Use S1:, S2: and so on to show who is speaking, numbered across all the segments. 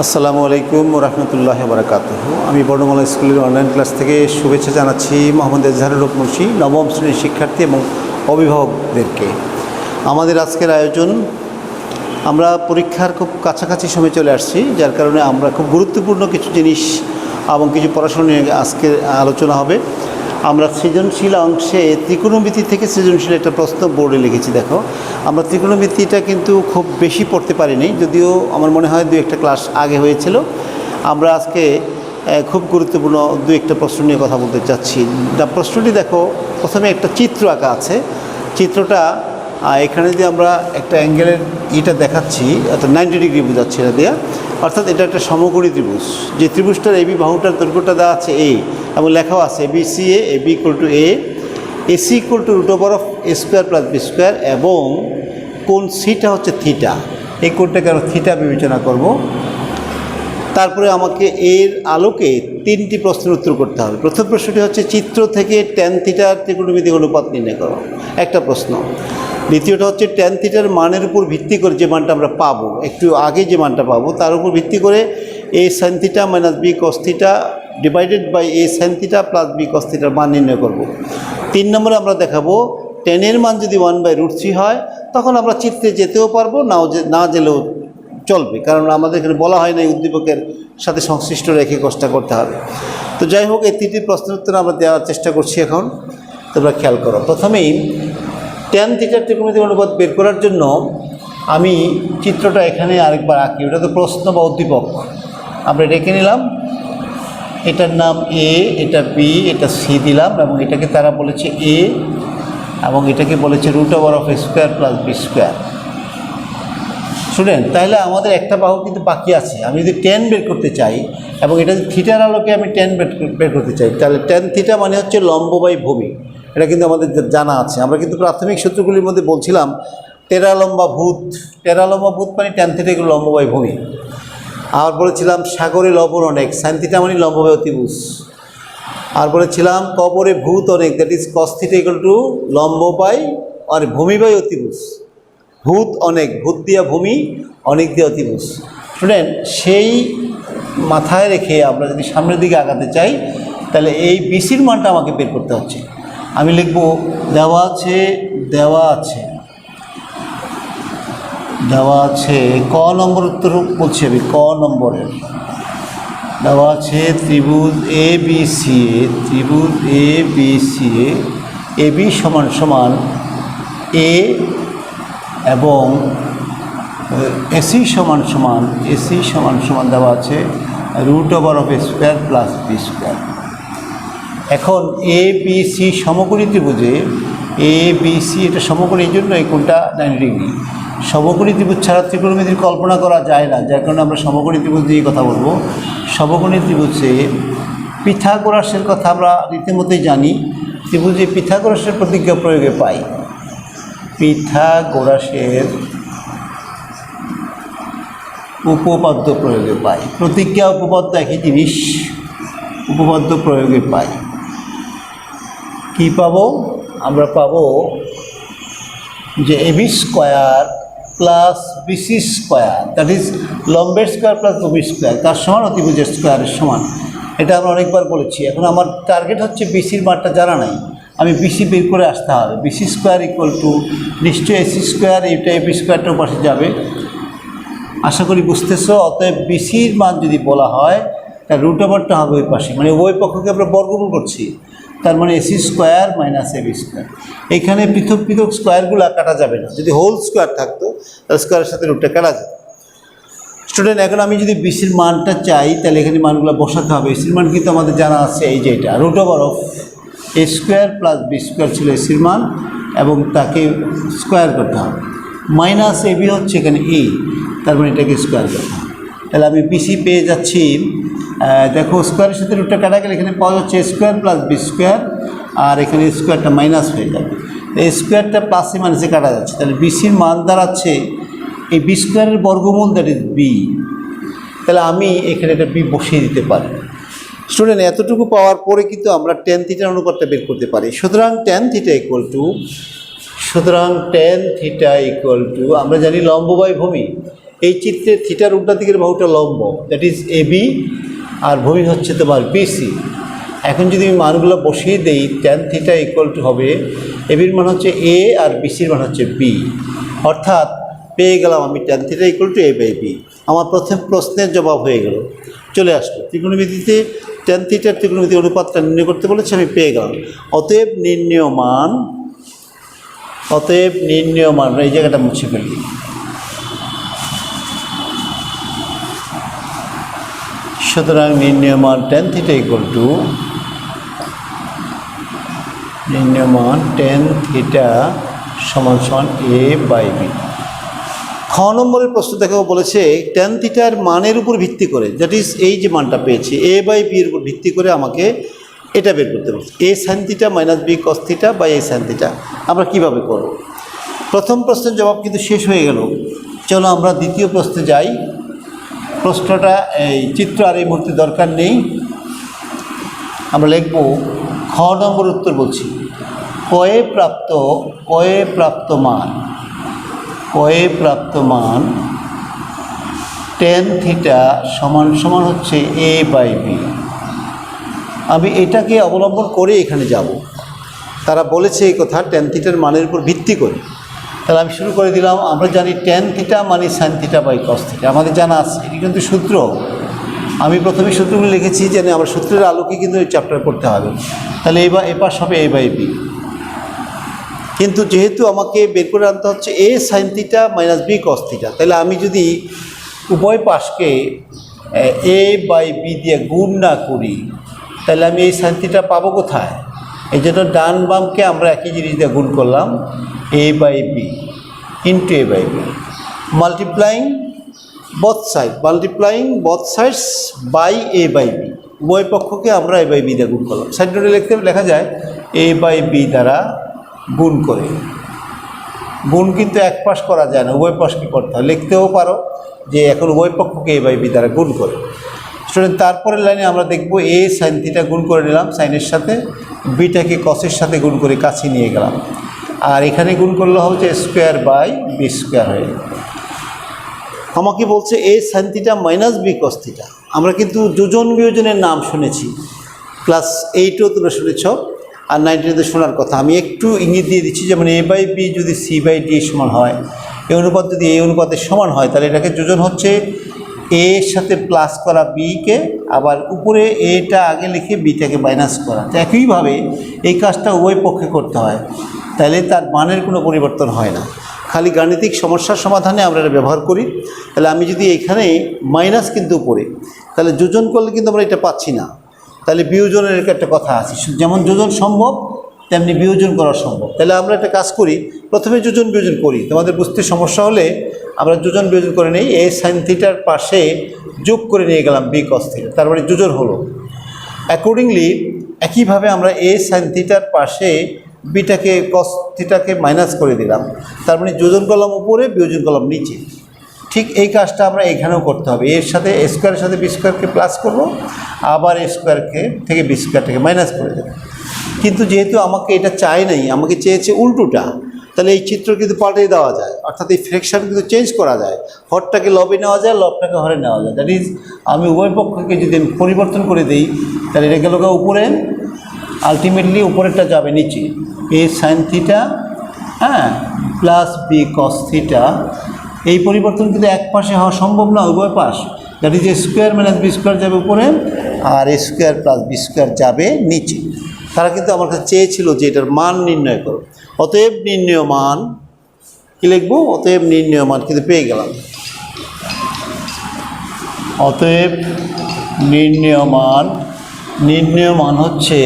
S1: আসসালামু আলাইকুম রহমতুল্লাহ বারাকাতুহু। আমি বর্ণমালা স্কুলের অনলাইন ক্লাস থেকে শুভেচ্ছা জানাচ্ছি মোহাম্মদ এজাহারুল হক মুন্সি, নবম শ্রেণীর শিক্ষার্থী এবং অভিভাবকদেরকে। আমাদের আজকের আয়োজন, আমরা পরীক্ষার খুব কাছাকাছি সময় চলে আসছি, যার কারণে আমরা খুব গুরুত্বপূর্ণ কিছু জিনিস এবং কিছু পড়াশোনা নিয়ে আজকে আলোচনা হবে। আমরা সৃজনশীল অংশে ত্রিকোণমিতি থেকে সৃজনশীল একটা প্রশ্ন বোর্ডে লিখেছি। দেখো, আমরা ত্রিকোণমিতিটা কিন্তু খুব বেশি পড়তে পারিনি, যদিও আমার মনে হয় 2-1টা ক্লাস আগে হয়েছিল। আমরা আজকে খুব গুরুত্বপূর্ণ 2-1টা প্রশ্ন নিয়ে কথা বলতে চাচ্ছি। প্রশ্নটি দেখো, প্রথমে একটা চিত্র আঁকা আছে। চিত্রটা এখানে যদি আমরা একটা অ্যাঙ্গেলের এটা দেখাচ্ছি, অর্থাৎ 90 ডিগ্রি বোঝাচ্ছি এটা দেওয়া, অর্থাৎ এটা একটা সমকোণী ত্রিভুজ। যে ত্রিভুজটার এবি বাহুটার দৈর্ঘ্যটা দেওয়া আছে এ, এবং লেখাও আছে ABCA, AB = A, AC = √A² + B², এবং কোণ সিটা হচ্ছে থিটা। এই কোণটাকে আমরা থিটা বিবেচনা করব। তারপরে আমাকে এর আলোকে 3টি প্রশ্নের উত্তর করতে হবে। প্রথম প্রশ্নটি হচ্ছে, চিত্র থেকে ট্যান থিটার ত্রিকোণমিতিক অনুপাত নির্ণয় করো, একটা প্রশ্ন। দ্বিতীয়টা হচ্ছে, ট্যান থিটার মানের উপর ভিত্তি করে যে মানটা আমরা পাবো, একটু আগে যে মানটা পাবো তার উপর ভিত্তি করে A sin θ - B cos θ / A sin θ + B cos θ মান নির্ণয় করব। 3 নম্বরে আমরা দেখাবো, ট্যানের মান যদি 1/√3 হয়, তখন আমরা চিত্রে যেতেও পারবো, না গেলেও চলবে, কারণ আমাদের এখানে বলা হয় না এই উদ্দীপকের সাথে সংশ্লিষ্ট রেখে কষ্টটা করতে হবে। তো যাই হোক, এই 3টি প্রশ্নের উত্তর আমরা দেওয়ার চেষ্টা করছি এখন। তোমরা খেয়াল করো। প্রথমেই ট্যান থিটার ত্রিকোণমিতিক অনুপাত বের করার জন্য আমি চিত্রটা এখানে আরেকবার আঁকি। ওটা তো প্রশ্ন বা উদ্দীপক, আমরা রেখে নিলাম। এটার নাম A, এটা B, এটা C দিলাম, এবং এটাকে তারা বলেছে A, এবং এটাকে বলেছে √A² + B²। স্টুডেন্ট, তাহলে আমাদের একটা বাহু কিন্তু বাকি আছে। আমি যদি ট্যান বের করতে চাই, এবং এটা যদি থিটার আলোকে আমি ট্যান বের করতে চাই, তাহলে ট্যান থিটা মানে হচ্ছে লম্ব/ভূমি। এটা কিন্তু আমাদের জানা আছে। আমরা কিন্তু প্রাথমিক সূত্রগুলির মধ্যে বলছিলাম টেরা লম্বা ভূত মানে ট্যান থিটা এগুলো লম্ব/ভূমি। আর বলেছিলাম সাগরে লবণ অনেক, সাইন থিটা মানে লম্ব/অতিভুজ। আর বলেছিলাম কবরে ভূত অনেক, দ্যাট ইজ কস থিটা = ভূমি/অতিভুজ। ভূত অনেক, ভূত দিয়া ভূমি, অনেক দিয়া অতিভুজ। স্টুডেন্ট, সেই মাথায় রেখে আমরা যদি সামনের দিকে আগাতে চাই, তাহলে এই বিসির মানটা আমাকে বের করতে হচ্ছে। আমি লিখব, দেওয়া আছে ক নম্বর উত্তর বলছি আমি, ক নম্বরের দেওয়া আছে ত্রিভুজ ABCA, AB = A, এবং AC = দেওয়া আছে √A² + B²। এখন ABC সমকোণী ত্রিভুজে, ABC এটা সমকোণী, এই জন্য এই কোণটা 90 ডিগ্রি। সমকোণী ত্রিভুজ ছাড়া ত্রিকোণমিতির কল্পনা করা যায় না, যার কারণে আমরা সমকোণী ত্রিভুজ নিয়ে কথা বলবো। সমকোণী ত্রিভুজে পিথাগোরাসের কথা আমরা রীতিমতোই জানি। ত্রিভুজে পিথাগোরাসের প্রতিজ্ঞা প্রয়োগে পাই, পিথাগোরাসের উপপাদ্য প্রয়োগে পাই। প্রতিজ্ঞা উপপাদ্য একই জিনিস, উপপাদ্য প্রয়োগে পাই। কি পাবো? আমরা পাবো যে AB² + BC², that is লম্বের square + ভূমির স্কোয়ার, তার সমান অতিভুজের স্কোয়ারের সমান। এটা আমরা অনেকবার বলেছি। এখন আমার টার্গেট হচ্ছে BCর মানটা জানা নাই, আমি BC বের করে আসতে হবে। BC² নিশ্চয়ই AC², এটা AB²টার পাশে যাবে, আশা করি বুঝতেছো। অতএব BCর মান যদি বলা হয়, তার √টা হবে ওই পাশে, মানে উভয় পক্ষকে আমরা বর্গমূল করছি, তার মানে AC² - AB²। এখানে পৃথক পৃথক স্কোয়ারগুলো কাটা যাবে না। যদি হোল স্কোয়ার থাকতো, তাহলে স্কোয়ারের সাথে √টা কাটা যেত। স্টুডেন্ট, এখন আমি যদি BCর মানটা চাই, তাহলে এখানে মানগুলো বসাতে হবে। এসির মান কিন্তু আমাদের জানা আছে, এই যে এটা √A² + B² ছিল এসির মান, এবং তাকে স্কোয়ার করতে হবে। -AB হচ্ছে এখানে A, তার মানে এটাকে স্কোয়ার করতে হবে। তাহলে আমি BC পেয়ে যাচ্ছি। দেখো, স্কোয়ারের সাথে √টা কাটা গেলে এখানে পাওয়া যাচ্ছে A² + B², আর এখানে স্কোয়ারটা মাইনাস হয়ে যাবে। এই স্কোয়ারটা প্লাসে মাইনাসে কাটা যাচ্ছে, তাহলে BCর মান দাঁড়াচ্ছে এই B² বর্গমূল, দ্যাট ইজ B। তাহলে আমি এখানে এটা B বসিয়ে দিতে পারি। স্টুডেন্ট, এতটুকু পাওয়ার পরে কিন্তু আমরা ট্যান থিটার অনুপাতটা বের করতে পারি। সুতরাং ট্যান থিটা আমরা জানি লম্ব/ভূমি, এই চিত্রে থিটার উল্টা দিকের বাহুটা লম্ব, দ্যাট ইজ এবি, আর ভূমি হচ্ছে তোমার বিসি। এখন যদি আমি মানগুলো বসিয়ে দেই, ট্যান থিটা ইকুয়াল টু হবে, এবির মান হচ্ছে এ আর বিসির মান হচ্ছে বি, অর্থাৎ পেয়ে গেলাম আমি tan theta equal to A by B. আমার প্রথম প্রশ্নের জবাব হয়ে গেল, চলে আসলো। ত্রিকোণমিতিতে ট্যান থিটার ত্রিকোণমিতি অনুপাতটা নির্ণয় করতে বলেছে, আমি পেয়ে গেলাম। অতএব নির্ণেয় মান, এই জায়গাটা মুছে ফেলি। সুতরাং নির্ণেয় মান tan theta equal two tan theta সমান সমান এ বাই বি। খ নম্বরের প্রশ্ন দেখো বলেছে ট্যান থিটার মানের উপর ভিত্তি করে, দ্যাট ইজ এই যে মানটা পেয়েছি এ বাই বি এর উপর ভিত্তি করে আমাকে এটা বের করতে বলছে, a sine theta minus b cos theta by a sine theta. আমরা কীভাবে করব? প্রথম প্রশ্নের জবাব কিন্তু শেষ হয়ে গেল, চলো আমরা দ্বিতীয় প্রশ্নে যাই। প্রশ্নটা এই চিত্র আর এই মুহূর্তে দরকার নেই, আমরা লিখব খ নম্বর উত্তর বলছি, কয়ে প্রাপ্ত মান ট্যান থিটা সমান সমান হচ্ছে এ বাই বি। আমি এটাকে অবলম্বন করে এখানে যাব, তারা বলেছে এই কথা ট্যান থিটার মানের উপর ভিত্তি করে। তাহলে আমি শুরু করে দিলাম। আমরা জানি ট্যান থিটা মানে sine theta by cos theta, আমাদের জানা আছে, এটি কিন্তু সূত্র। আমি প্রথমে সূত্রগুলো লিখেছি, জানি আমার সূত্রের আলোকে কিন্তু এই চ্যাপ্টার করতে হবে। তাহলে এপাশ হবে এ বাই বি, কিন্তু যেহেতু আমাকে বের করে আনতে হচ্ছে a sine theta minus b cos theta, তাহলে আমি যদি উভয় পাশকে এ বাই বি দিয়ে গুণ না করি, তাহলে আমি এই সাইন থিটা পাবো কোথায়? এই জন্য ডান বামকে আমরা একই জিনিস দিয়ে গুণ করলাম, a by b into a by b, multiplying both sides by a by b. উভয় পক্ষকে আমরা এ বাই বি দিয়ে গুণ করলাম। সাইড নোটে লেখা যায় এ বাই বি দ্বারা গুণ করে। গুণ কিন্তু এক পাশ করা যায় না, উভয় পাশকে করতে হয়। লিখতেও পারো যে এখন উভয় পক্ষকে এ বাই বি দ্বারা গুণ করে। স্টুডেন্ট, তারপরের লাইনে আমরা দেখব এ সাইন থিটা গুণ করে নিলাম সাইনের সাথে, বিটাকে কসের সাথে গুণ করে কাছে নিয়ে গেলাম, আর এখানে গুণ করলে হচ্ছে স্কোয়ার বাই বি স্কোয়ার হয়ে। আমাকে বলছে a sine theta minus b cos theta. আমরা কিন্তু যোজন বিয়োজনের নাম শুনেছি, ক্লাস 8-ও তোমরা শুনেছ, আর 9-তে শোনার কথা। আমি একটু ইঙ্গিত দিয়ে দিচ্ছি, যেমন এ বাই বি যদি সি বাই ডি সমান হয়, এই অনুপাত যদি এই অনুপাতের সমান হয়, তাহলে এটাকে যোজন হচ্ছে এর সাথে প্লাস করা বিকে, আবার উপরে এটা আগে লিখে বিটাকে মাইনাস করা। তো একইভাবে এই কাজটা উভয় পক্ষে করতে হয়, তাহলে তার মানের কোনো পরিবর্তন হয় না। খালি গাণিতিক সমস্যার সমাধানে আমরা এটা ব্যবহার করি। তাহলে আমি যদি এখানে মাইনাস কিন্তু উপরে, তাহলে যোজন করলে কিন্তু আমরা এটা পাচ্ছি না। তাহলে বিয়োজনের একটা কথা আছে, যেমন যোজন সম্ভব তেমনি বিয়োজন করা সম্ভব। তাহলে আমরা একটা কাজ করি, প্রথমে যোজন বিয়োজন করি, তোমাদের বুঝতে সমস্যা হলে আমরা যোজন বিয়োজন করে নিই। এ সাইন থিটার পাশে যোগ করে নিয়ে গেলাম বি কস থিটা, তারপরে যোজন হলো। অ্যাকর্ডিংলি একইভাবে আমরা এ সাইন থিটার পাশে বিটাকে কস থিটাকে মাইনাস করে দিলাম, তার মানে যোজন করলাম উপরে, বিয়োজন করলাম নিচে। ঠিক এই কাজটা আমরা এখানেও করতে হবে। এর সাথে এ স্কোয়ারের সাথে বি স্কোয়ারকে প্লাস করব, আবার এ স্কোয়ারকে থেকে বি স্কোয়ারটাকে মাইনাস করে দেবো। কিন্তু যেহেতু আমাকে এটা চাই নাই, আমাকে চেয়েছে উল্টোটা, তাহলে এই চিত্র কিন্তু পাল্টে দেওয়া যায়, অর্থাৎ এই ফ্র্যাকশন কিন্তু চেঞ্জ করা যায়। হরটাকে লবে নেওয়া যায়, লবটাকে হরে নেওয়া যায়। দ্যাট ইজ আমি উভয় পক্ষকে যদি আমি পরিবর্তন করে দিই, তাহলে এটা গেল উপরে, আলটিমেটলি উপরেরটা যাবে নিচে, a sine theta plus b cos theta. এই পরিবর্তন কিন্তু এক পাশে হওয়া সম্ভব না, উভয় পাশ। That is a square minus b square যাবে উপরে, আর a square plus b square যাবে নিচে। তারা কিন্তু আমার কাছে চেয়েছিল যে এটার মান নির্ণয় করো। অতএব নির্ণয় মান কী লিখবো? অতএব নির্ণয় মান কিন্তু পেয়ে গেলাম। অতএব নির্ণয় মান হচ্ছে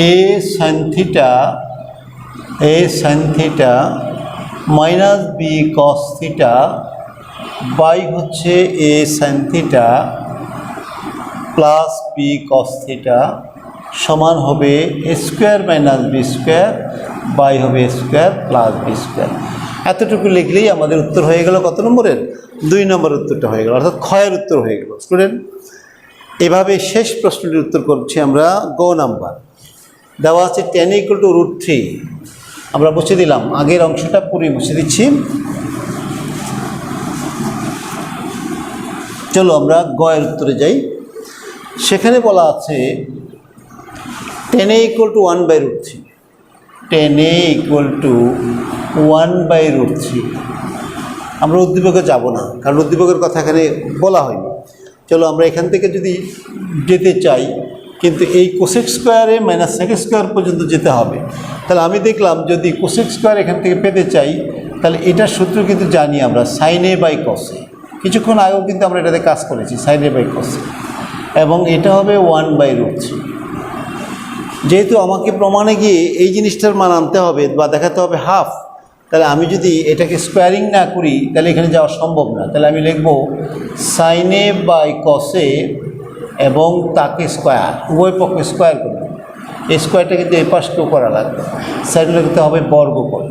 S1: a sine theta minus b cos theta by হচ্ছে a sine theta plus b cos theta সমান হবে a square minus b square by হবে a square plus b square. এতটুকু লিখলেই আমাদের উত্তর হয়ে গেল কত নম্বরের? 2 নম্বর উত্তরটা হয়ে গেল, অর্থাৎ ক্ষয়ের উত্তর হয়ে গেল। স্টুডেন্ট, এভাবে শেষ প্রশ্নটির উত্তর করছি আমরা। গ নাম্বার দেওয়া আছে tan = √3। আমরা মুছে দিলাম, আগের অংশটা পুরো মুছে দিচ্ছি। চলো আমরা গয়ের উত্তরে যাই। সেখানে বলা আছে tan a = 1/√3। tan a = 1/√3। আমরা উদ্দীপকে যাব না, কারণ উদ্দীপকের কথা এখানে বলা হয়নি। চলো আমরা এখান থেকে যদি যেতে চাই, কিন্তু এই কোসেক স্কোয়ারে মাইনাস সেক স্কোয়ার পর্যন্ত যেতে হবে। তাহলে আমি দেখলাম যদি কোসেক স্কোয়ার এখান থেকে পেতে চাই, তাহলে এটার সূত্র কিন্তু জানি আমরা, sin a/cos a। কিছুক্ষণ আগেও কিন্তু আমরা এটাতে কাজ করেছি, sin a/cos a, এবং এটা হবে 1/√3। যেহেতু আমাকে প্রমাণে গিয়ে এই জিনিসটার মান আনতে হবে বা দেখাতে হবে হাফ, তাহলে আমি যদি এটাকে স্কোয়ারিং না করি তাহলে এখানে যাওয়া সম্ভব না। তাহলে আমি লিখব sin a/cos a এবং তাকে স্কোয়ার, উভয় পক্ষে স্কোয়ার করব। এই স্কোয়ারটা কিন্তু এই পাশকেও করা লাগবে, সাইডে লিখতে হবে বর্গ করে,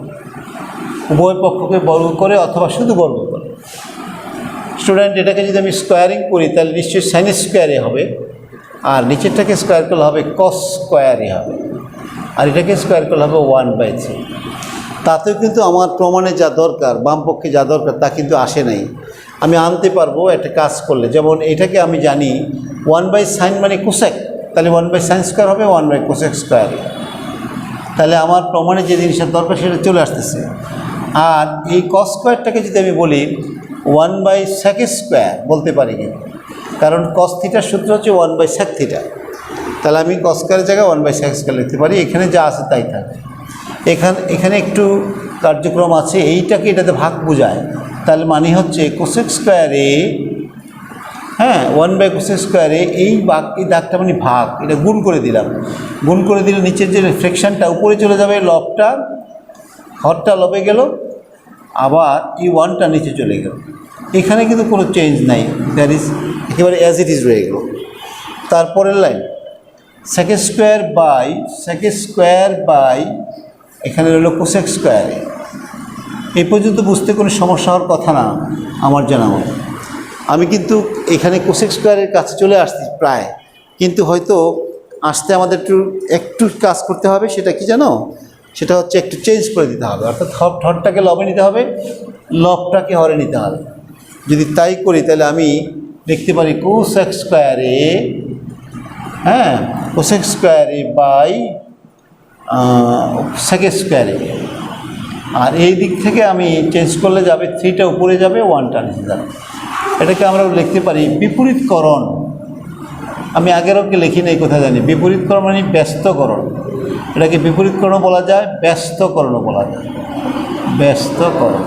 S1: উভয় পক্ষকে বর্গ করে অথবা শুধু বর্গ করে। স্টুডেন্ট, এটাকে যদি আমি স্কোয়ারিং করি তাহলে নিশ্চয়ই সাইন স্কোয়ারে হবে, আর নিচেরটাকে স্কোয়ার করলে হবে কস স্কোয়ারে হবে, আর এটাকে স্কোয়ার করলে হবে 1/3। তাতেও কিন্তু আমার প্রমাণে যা দরকার, বাম পক্ষে যা দরকার তা কিন্তু আসে নাই। আমি আনতে পারবো একটা কাজ করলে, যেমন এটাকে আমি জানি 1/sin মানে কোসেক, তাহলে 1/sin² হবে 1/cosec²। তাহলে আমার প্রমাণে যে জিনিসের দরকার সেটা চলে আসতেছে। আর এই cos² যদি আমি বলি 1/sec² বলতে পারি, কিন্তু কারণ cos থিটার সূত্র হচ্ছে 1/sec থিটা। তাহলে আমি cos² জায়গায় 1/sec² লিখতে পারি, এখানে যা আছে তাই থাকে। এখানে একটু কার্যক্রম আছে, এইটাকে এটাতে ভাগ বোঝায়। তাহলে মানে হচ্ছে cosec², হ্যাঁ 1/cosec², এই দাগটা মানে ভাগ, এটা গুণ করে দিলাম। গুণ করে দিলে নিচের যে ফ্র্যাকশনটা উপরে চলে যাবে, লবটা হরটা লবে গেল, আবার এই 1টা নিচে চলে গেল। এখানে কিন্তু কোনো চেঞ্জ নাই, দ্যাট ইজ একেবারে অ্যাজ ইট ইজ রয়ে গেল। তারপরের লাইন sec² এখানে রইল cosec²। এই পর্যন্ত বুঝতে কোনো সমস্যা হওয়ার কথা না আমার জানা মতো। আমি কিন্তু এখানে cosec² কাছে চলে আসছি প্রায়, কিন্তু হয়তো আসতে আমাদের একটু কাজ করতে হবে। সেটা কি জানো? সেটা হচ্ছে একটু চেঞ্জ করে দিতে হবে, অর্থাৎ হরটাকে লবে নিতে হবে, লবটাকে হরে নিতে হবে। যদি তাই করি তাহলে আমি লিখতে পারি cosec², হ্যাঁ cosec² sec²। আর এই দিক থেকে আমি চেঞ্জ করলে যাবে 3টা উপরে যাবে, 1টা নিচে যাবে। এটাকে আমরা লিখতে পারি বিপরীতকরণ। আমি আগেরও কি লিখি না, এই কথা জানি। বিপরীতকরণ মানে ব্যস্তকরণ। এটাকে বিপরীতকরণ বলা যায়, ব্যস্তকরণও বলা যায়। ব্যস্তকরণ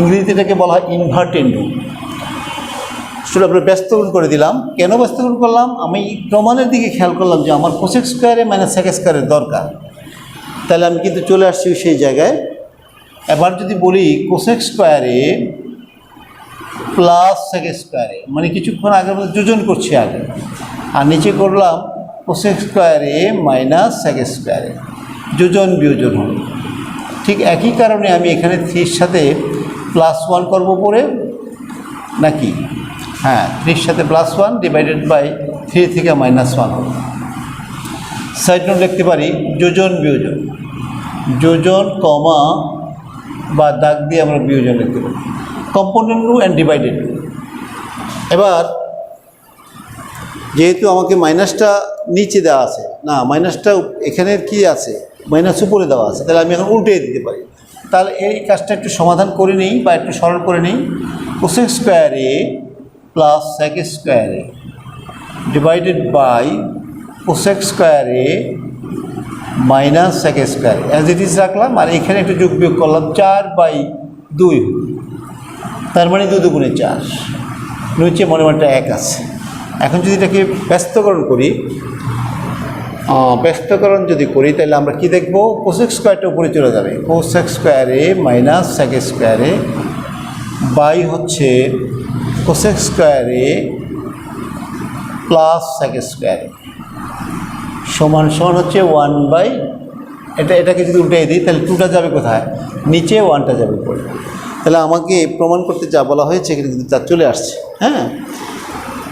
S1: ইংরেজিতে এটাকে বলা হয় ইনভার্টেন্ডু। সেটা আমরা ব্যস্তকরণ করে দিলাম। কেন ব্যস্তকরণ করলাম? আমি প্রমাণের দিকে খেয়াল করলাম যে আমার cosec² - sec² দরকার। তাহলে আমি কিন্তু চলে আসছি সেই জায়গায়। এবার যদি বলি cosec² + sec², মানে কিছুক্ষণ আগের মধ্যে যোজন করছি আগে, আর নিচে করলাম cosec² - sec², যোজন বিয়োজন হল। ঠিক একই কারণে আমি এখানে 3-র সাথে +1 করব পরে, নাকি? হ্যাঁ, 3-র সাথে +1 / 3 থেকে -1 হবে। সাইড নোট লিখতে পারি যোজন বিয়োজন, যোজন কমা বা দাগ দিয়ে আমরা বিয়োজন লিখতে পারি। Component rule and divided rule. এবার যেহেতু আমাকে মাইনাসটা নিচে দেওয়া আছে, না মাইনাসটা এখানে কি আছে, মাইনাস উপরে দেওয়া আছে, তাহলে আমি এখন উল্টে দিতে পারি। তাহলে এই কাজটা একটু সমাধান করে নিই বা একটু সরল করে নিই। cosec² + sec² divided by cosec² - sec², as it is রাখলাম। আর এখানে একটু যোগ বিয়োগ করলাম, 4/2। তার মানে 2 × 4, নিচে মনে মনে 1 আছে। এখন যদি এটাকে ব্যস্তকরণ করি, ব্যস্তকরণ যদি করি তাহলে আমরা কি দেখব? cosec² উপরে চলে যাবে, cosec² - sec² বাই হচ্ছে cosec² + sec² সমান হচ্ছে 1/, এটাকে যদি উল্টে দিই তাহলে 2টা যাবে কোথায়? নিচে, 1টা যাবে উপরে। তাহলে আমাকে প্রমাণ করতে যা বলা হয়েছে কিন্তু তা চলে আসছে। হ্যাঁ,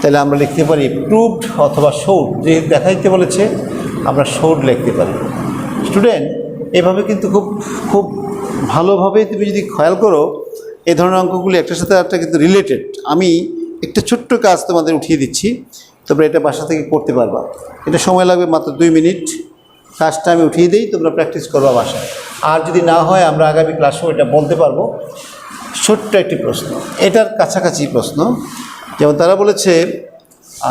S1: তাহলে আমরা লিখতে পারি প্রুভড অথবা শোড। যে দেখাইতে বলেছে আমরা শোড লিখতে পারি। স্টুডেন্ট, এভাবে কিন্তু খুব ভালোভাবে তুমি যদি খেয়াল করো, এই ধরনের অঙ্কগুলি একটার সাথে একটা কিন্তু রিলেটেড। আমি একটা ছোট্ট কাজ তোমাদের উঠিয়ে দিচ্ছি, তোমরা এটা বাসা থেকে করতে পারবা। এটা সময় লাগবে মাত্র 2 মিনিট। কাজটা আমি উঠিয়ে দিই, তোমরা প্র্যাকটিস করবা বাসায়। আর যদি না হয় আমরা আগামী ক্লাসেও এটা বলতে পারবো। ছোট্ট একটি প্রশ্ন, এটার কাছাকাছি প্রশ্ন। যেমন তারা বলেছে,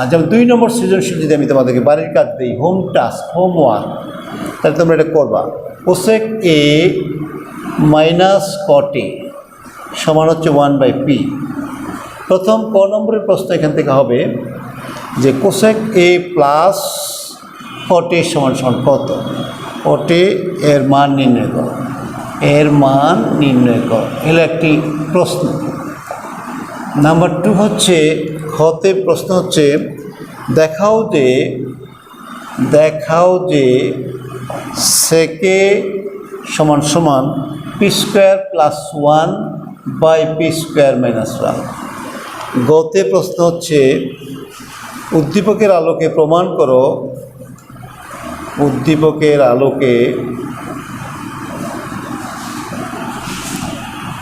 S1: যেমন 2 নম্বর সৃজনশীল যদি আমি তোমাদেরকে বাড়ির কাজ দিই, হোম টাস্ক, হোমওয়ার্ক, তাহলে তোমরা এটা করবা। কোসেক এ মাইনাস কট এ সমান হচ্ছে 1/p। প্রথম ক নম্বরের প্রশ্ন এখান থেকে হবে যে কোসেক এ প্লাস কট এ সমান সমান কত। কট এ এর মান নির্ণয় করো, এর মান নির্ণয় করো, এগুলো একটি প্রশ্ন। নাম্বার 2 হচ্ছে খতে প্রশ্ন হচ্ছে দেখাও যে সেকে সমান সমান পি স্কোয়ার প্লাস 1/p² - 1। গতে প্রশ্ন হচ্ছে উদ্দীপকের আলোকে প্রমাণ করো, উদ্দীপকের আলোকে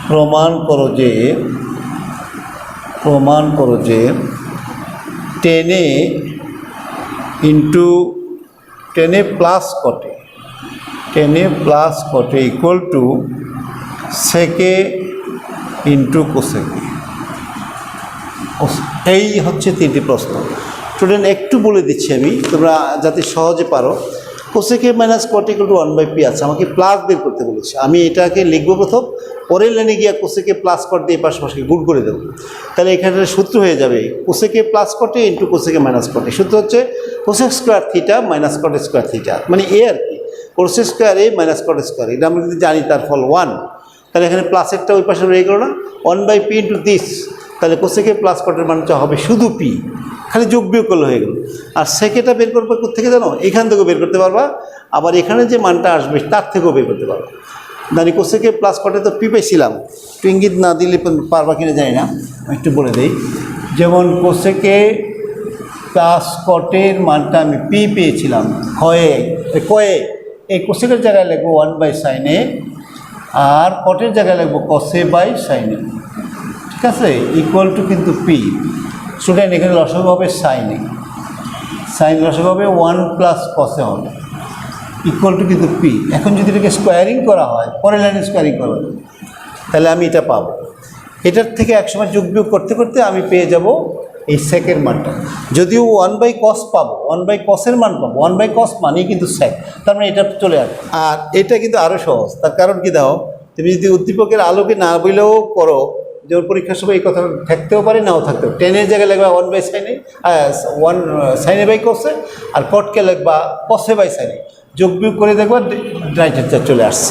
S1: প্রমাণ করো যে 10a plus cot A, 10a plus cot A equal to sec A into cosec A. এই হচ্ছে 3টি প্রশ্ন। স্টুডেন্ট একটু বলে দিচ্ছি আমি, তোমরা যাতে সহজে পারো। Cosec minus caught equal to 1/p আছে, আমাকে প্লাস বের করতে বলেছে। আমি এটাকে লিখবো প্রথম, পরের লাইনে গিয়ে কোসেকে প্লাস কট দিয়ে পাশাপাশি গুণ করে দেবো। তাহলে এখানে সূত্র হয়ে যাবে cosec A plus cot A into cosec A minus cot A. সূত্র হচ্ছে cosec square theta minus cot square theta, মানে এ আর কি, cosec square a minus cot square. এটা আমরা যদি জানি তার ফল 1, তাহলে এখানে প্লাসেরটা ওই পাশে রয়ে গেল না, 1/p ইন্টু দিস। তাহলে কোসেকে প্লাস কটের মানটা হবে শুধু পি, খালি যোগ বিয়োগ করলে হয়ে গেল। আর সেকেটা বের করবে কোথেকে জানো, এখান থেকেও বের করতে পারবা, আবার এখানে যে মানটা আসবে তার থেকেও বের করতে পারবা। জানি কোসেকে প্লাস কটে তো পি পেয়েছিলাম, একটু ইঙ্গিত না দিলে পারবা কিনা জানি না, একটু বলে দেই। যেমন কোসেকে প্লাস কটের মানটা আমি পি পেয়েছিলাম কয়ে, এই কোসেকের জায়গায় লিখবো 1/sin a, আর কটের জায়গায় লিখবো cos a/sin a, ঠিক আছে, ইকুয়াল টু কিন্তু পি। স্টুডেন্ট এখানে লসাগু হবে সাইন এ, সাইন লসাগু হবে 1 প্লাস কসে হবে, ইকুয়াল টু কিন্তু পি। এখন যদি এটাকে স্কোয়ারিং করা হয়, পরের লাইনে স্কোয়ারিং করা হয়, তাহলে আমি এটা পাবো। এটার থেকে একসময় যোগ বিয়োগ করতে করতে আমি পেয়ে যাব এই সেকের মানটা। যদিও 1/cos পাবো, 1/cosের মান পাবো, 1/cos মানেই কিন্তু সেক, তার মানে এটা চলে আসবে। আর এটা কিন্তু আরও সহজ, তার কারণ কি দাও, তুমি যদি উদ্দীপকের আলোকে না বললেও করো, যেমন পরীক্ষার সময় এই কথা থাকতেও পারে নাও থাকতেও, 10-এর জায়গায় লিখবা 1/sin a, 1sin a/cos এ, আর কটকে লিখবা cos a/sin a, যোগ বিয়োগ করে দেখবা রাইট অ্যান্সার চলে আসছে।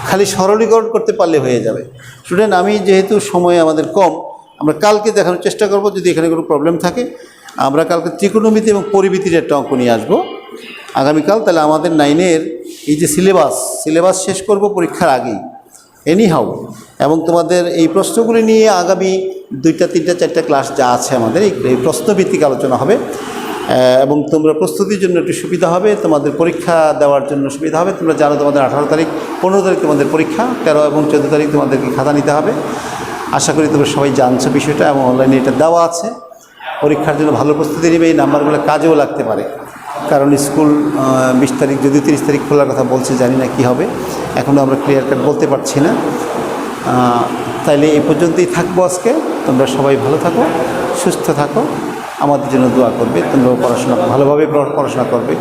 S1: খালি সরলীকরণ করতে পারলে হয়ে যাবে। স্টুডেন্ট আমি যেহেতু সময় আমাদের কম, আমরা কালকে দেখানোর চেষ্টা করব। যদি এখানে কোনো প্রবলেম থাকে আমরা কালকে ত্রিকোণমিতি এবং পরিমিতির একটা অঙ্ক নিয়ে আসবো আগামীকাল। তাহলে আমাদের 9-এর এই যে সিলেবাস শেষ করব পরীক্ষার আগেই এনিহাউ। এবং তোমাদের এই প্রশ্নগুলি নিয়ে আগামী 2টা 3টা 4টা ক্লাস যা আছে আমাদের এই প্রশ্নভিত্তিক আলোচনা হবে, এবং তোমরা প্রস্তুতির জন্য একটু সুবিধা হবে, তোমাদের পরীক্ষা দেওয়ার জন্য সুবিধা হবে। তোমরা জানো তোমাদের 18 তারিখ 15 তারিখ তোমাদের পরীক্ষা, 13 এবং 14 তারিখ তোমাদেরকে খাতা নিতে হবে। আশা করি তোমরা সবাই জানছো বিষয়টা, এবং অনলাইনে এটা দেওয়া আছে। পরীক্ষার জন্য ভালো প্রস্তুতি নেবে, এই নাম্বারগুলো কাজেও লাগতে পারে। কারণ স্কুল 20 তারিখ, যদি 30 তারিখ খোলার কথা বলছে, জানি না কী হবে, এখনও আমরা ক্লিয়ার কাট বলতে পারছি না। তাইলে এই পর্যন্তই থাকবো আজকে। তোমরা সবাই ভালো থাকো, সুস্থ থাকো, আমাদের জন্য দোয়া করবে, তোমরা ভালোভাবে পড়াশোনা করবে,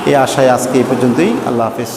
S1: এই আশায় আজকে এই পর্যন্তই। আল্লাহ হাফেজ।